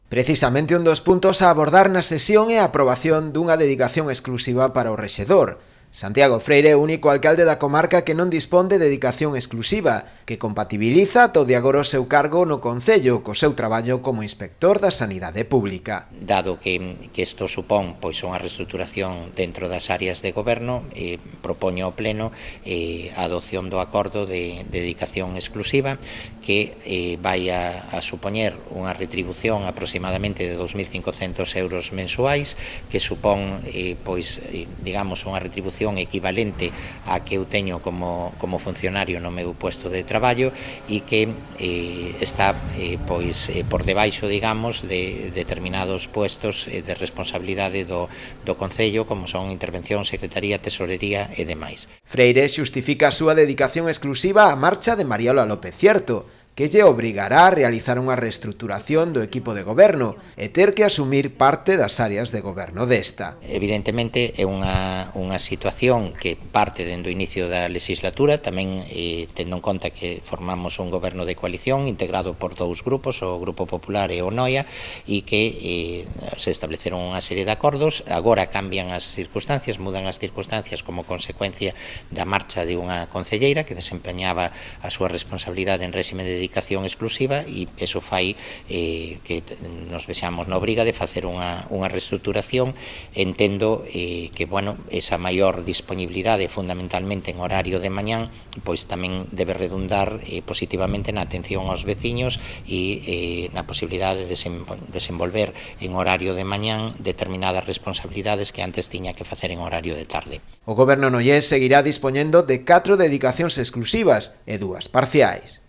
Precisamente un dos puntos a abordar na sesión é a aprobación dunha dedicación exclusiva para o rexedor. Santiago Freire é o único alcalde da comarca que non dispón de dedicación exclusiva, que compatibiliza todo de agora o seu cargo no Concello co seu traballo como inspector da Sanidade Pública. Dado que isto supón unha reestruturación dentro das áreas de goberno, propoño ao Pleno a adopción do acordo de dedicación exclusiva que vai a supoñer unha retribución aproximadamente de 2.500 euros mensuais, que supón, digamos, unha retribución equivalente a que eu teño como funcionario no meu puesto de traballo e que está por debaixo, digamos, de determinados puestos de responsabilidade do Concello, como son intervención, secretaría, tesorería e demais. Freire xustifica a súa dedicación exclusiva á marcha de Mariola López Cierto, que lle obrigará a realizar unha reestruturación do equipo de goberno e ter que asumir parte das áreas de goberno desta. Evidentemente é unha situación que parte dende o inicio da legislatura, tamén tendo en conta que formamos un goberno de coalición integrado por dous grupos, o Grupo Popular e o NOIA, e que se estableceron unha serie de acordos. Agora cambian as circunstancias, mudan as circunstancias como consecuencia da marcha de unha concelleira que desempeñaba a súa responsabilidade en réxime de dedicación exclusiva, e iso fai que nos vexamos na obriga de facer unha reestruturación. Entendo que, bueno, esa maior disponibilidade fundamentalmente en horario de mañán, pois tamén debe redundar positivamente na atención aos veciños e na posibilidade de desenvolver en horario de mañán determinadas responsabilidades que antes tiña que facer en horario de tarde. O goberno noiés seguirá dispoñendo de 4 dedicacións exclusivas e 2 parciais.